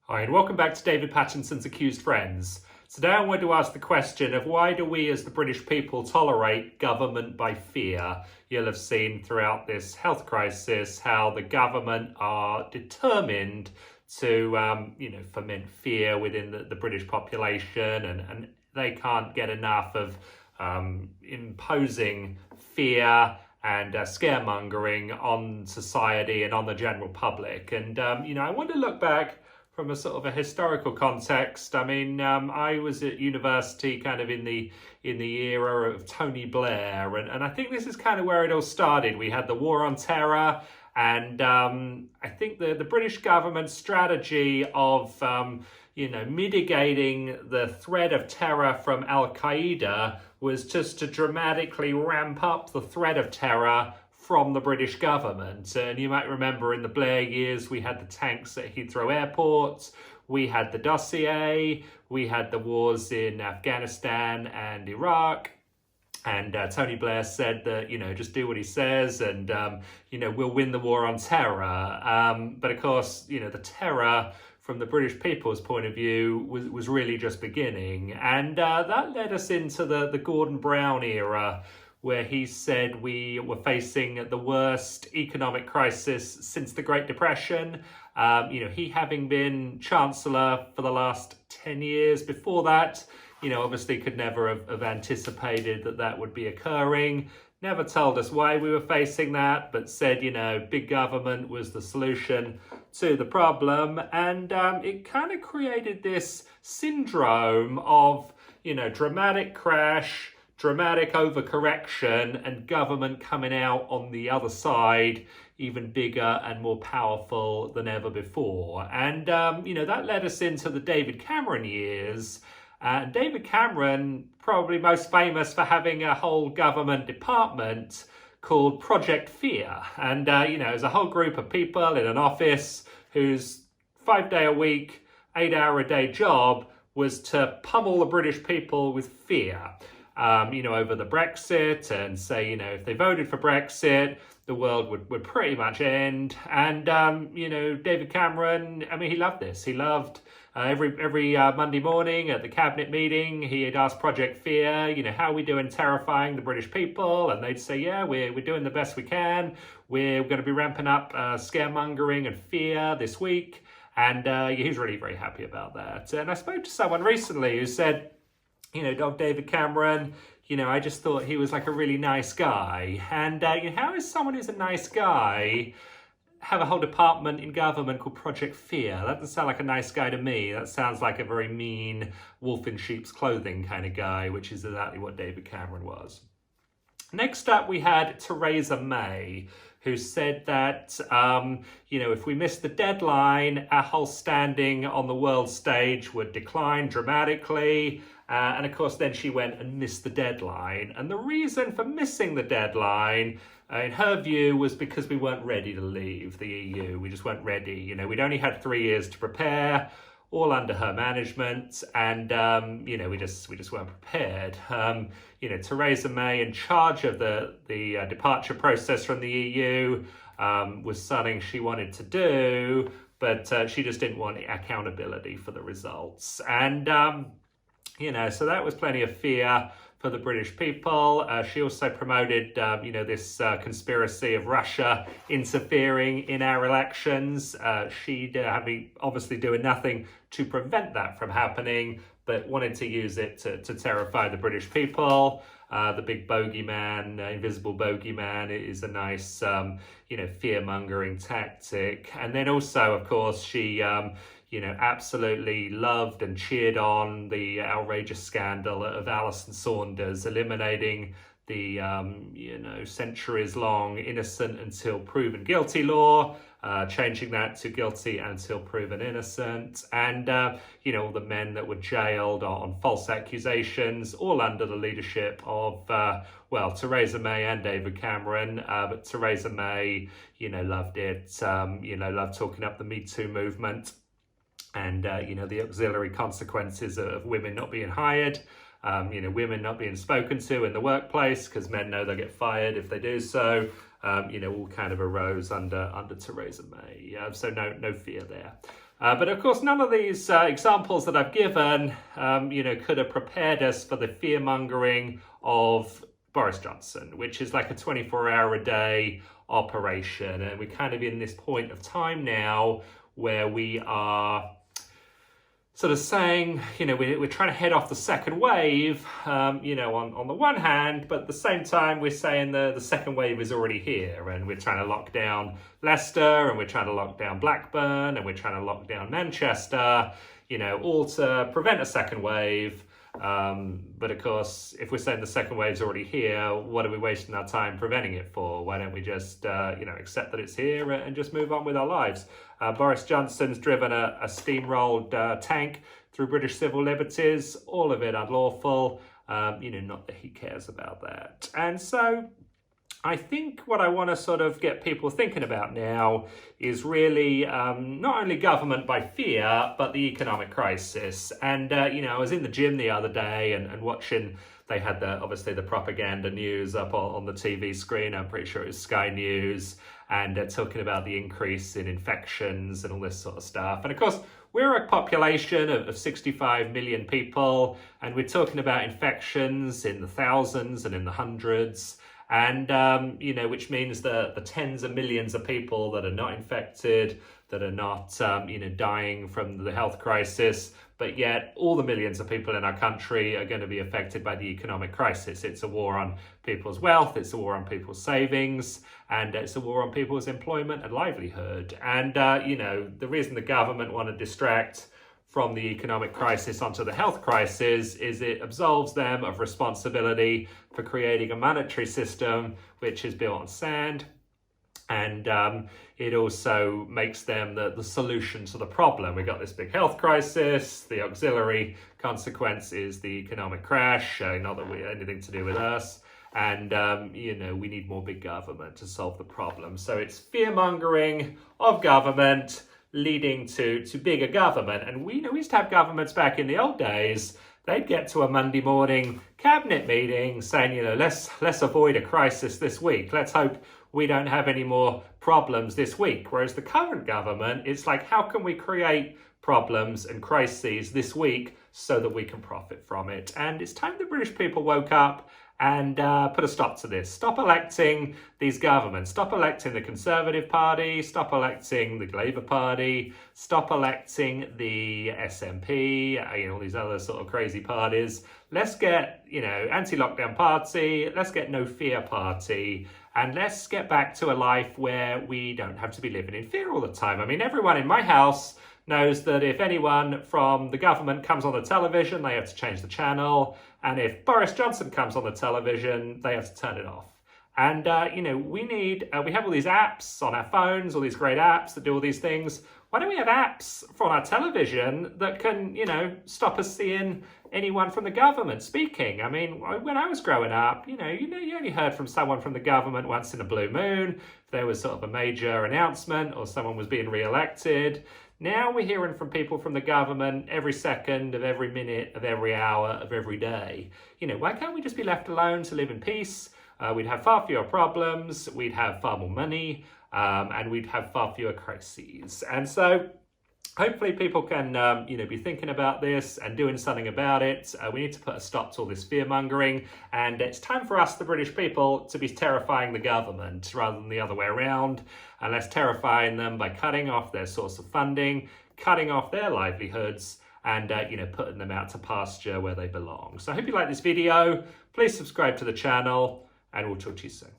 Hi, and welcome back to David Pattinson's Accused Friends. Today I want to ask the question of why do we as the British people tolerate government by fear? You'll have seen throughout this health crisis how the government are determined to foment fear within the British population, and they can't get enough of imposing fear and scaremongering on society and on the general public. And I want to look back from a sort of a historical context. I mean, I was at university kind of in the era of Tony Blair, and I think this is kind of where it all started. We had the war on terror, and I think the British government's strategy of mitigating the threat of terror from Al-Qaeda was just to dramatically ramp up the threat of terror from the British government. And you might remember in the Blair years, we had the tanks at Heathrow Airport, we had the dossier, we had the wars in Afghanistan and Iraq. And Tony Blair said that, just do what he says and, we'll win the war on terror. But of course, the terror from the British people's point of view was really just beginning. And that led us into the Gordon Brown era, where he said we were facing the worst economic crisis since the Great Depression. He having been Chancellor for the last 10 years before that, obviously could never have anticipated that would be occurring. Never told us why we were facing that, but said, big government was the solution to the problem. And it kind of created this syndrome of, dramatic crash, dramatic overcorrection, and government coming out on the other side even bigger and more powerful than ever before. And, that led us into the David Cameron years. David Cameron, probably most famous for having a whole government department called Project Fear. And, there's a whole group of people in an office whose 5-day-a-week, 8-hour-a-day job was to pummel the British people with fear. Over the Brexit, and say, if they voted for Brexit, the world would pretty much end. And, David Cameron, he loved this. He loved every Monday morning at the cabinet meeting, he'd ask Project Fear, how are we doing terrifying the British people? And they'd say, yeah, we're doing the best we can. We're going to be ramping up scaremongering and fear this week. And he's really very happy about that. And I spoke to someone recently who said, David Cameron, I just thought he was like a really nice guy. And how is someone who's a nice guy have a whole department in government called Project Fear? That doesn't sound like a nice guy to me. That sounds like a very mean wolf in sheep's clothing kind of guy, which is exactly what David Cameron was. Next up, we had Theresa May, who said that, if we missed the deadline, our whole standing on the world stage would decline dramatically. And of course, then she went and missed the deadline. And the reason for missing the deadline, in her view, was because we weren't ready to leave the EU. We just weren't ready. We'd only had 3 years to prepare, all under her management, and we just weren't prepared. Theresa May, in charge of the departure process from the EU, was something she wanted to do, but she just didn't want accountability for the results. And so that was plenty of fear for the British people. She also promoted, this conspiracy of Russia interfering in our elections. She obviously doing nothing to prevent that from happening, but wanted to use it to terrify the British people. The big bogeyman, invisible bogeyman, is a nice, fear-mongering tactic. And then also, of course, she absolutely loved and cheered on the outrageous scandal of Alison Saunders eliminating the, centuries-long innocent until proven guilty law, changing that to guilty until proven innocent. And, all the men that were jailed on false accusations, all under the leadership of, Theresa May and David Cameron. But Theresa May, loved it, loved talking up the Me Too movement. And, the auxiliary consequences of women not being hired, women not being spoken to in the workplace because men know they'll get fired if they do so, all kind of arose under Theresa May. So no fear there. But of course, none of these examples that I've given, could have prepared us for the fear-mongering of Boris Johnson, which is like a 24-hour-a-day operation. And we're kind of in this point of time now where we are sort of saying, we're trying to head off the second wave, on the one hand, but at the same time, we're saying the second wave is already here, and we're trying to lock down Leicester, and we're trying to lock down Blackburn, and we're trying to lock down Manchester, all to prevent a second wave. But of course, if we're saying the second wave's already here, what are we wasting our time preventing it for? Why don't we just, accept that it's here and just move on with our lives? Boris Johnson's driven a steamrolled tank through British civil liberties, all of it unlawful, not that he cares about that. And so I think what I want to sort of get people thinking about now is really not only government by fear, but the economic crisis. And, I was in the gym the other day and watching, they had obviously the propaganda news up on the TV screen. I'm pretty sure it was Sky News, and talking about the increase in infections and all this sort of stuff. And of course, we're a population of 65 million people, and we're talking about infections in the thousands and in the hundreds. And, which means the tens of millions of people that are not infected, that are not, dying from the health crisis, but yet all the millions of people in our country are going to be affected by the economic crisis. It's a war on people's wealth, it's a war on people's savings, and it's a war on people's employment and livelihood. And, the reason the government want to distract from the economic crisis onto the health crisis is it absolves them of responsibility for creating a monetary system which is built on sand, and it also makes them the solution to the problem. We've got this big health crisis, the auxiliary consequence is the economic crash, not that we anything to do with us, and we need more big government to solve the problem. So it's fear-mongering of government leading to bigger government. And we used to have governments back in the old days. They'd get to a Monday morning cabinet meeting saying, let's avoid a crisis this week. Let's hope we don't have any more problems this week. Whereas the current government, it's like, how can we create problems and crises this week so that we can profit from it? And it's time the British people woke up and put a stop to this. Stop electing these governments. Stop electing the Conservative Party. Stop electing the Labour Party. Stop electing the SNP, all these other sort of crazy parties. Let's get, anti-lockdown party. Let's get no fear party. And let's get back to a life where we don't have to be living in fear all the time. I mean, everyone in my house knows that if anyone from the government comes on the television, they have to change the channel. And if Boris Johnson comes on the television, they have to turn it off. And, we have all these apps on our phones, all these great apps that do all these things. Why don't we have apps from our television that can, stop us seeing anyone from the government speaking? I mean, when I was growing up, you only heard from someone from the government once in a blue moon. If there was sort of a major announcement or someone was being re-elected. Now we're hearing from people from the government every second of every minute of every hour of every day. Why can't we just be left alone to live in peace? We'd have far fewer problems, we'd have far more money, and we'd have far fewer crises. And so hopefully people can, be thinking about this and doing something about it. We need to put a stop to all this fear-mongering, and it's time for us, the British people, to be terrifying the government rather than the other way around, and let's terrifying them by cutting off their source of funding, cutting off their livelihoods, and, putting them out to pasture where they belong. So I hope you like this video. Please subscribe to the channel, and we'll talk to you soon.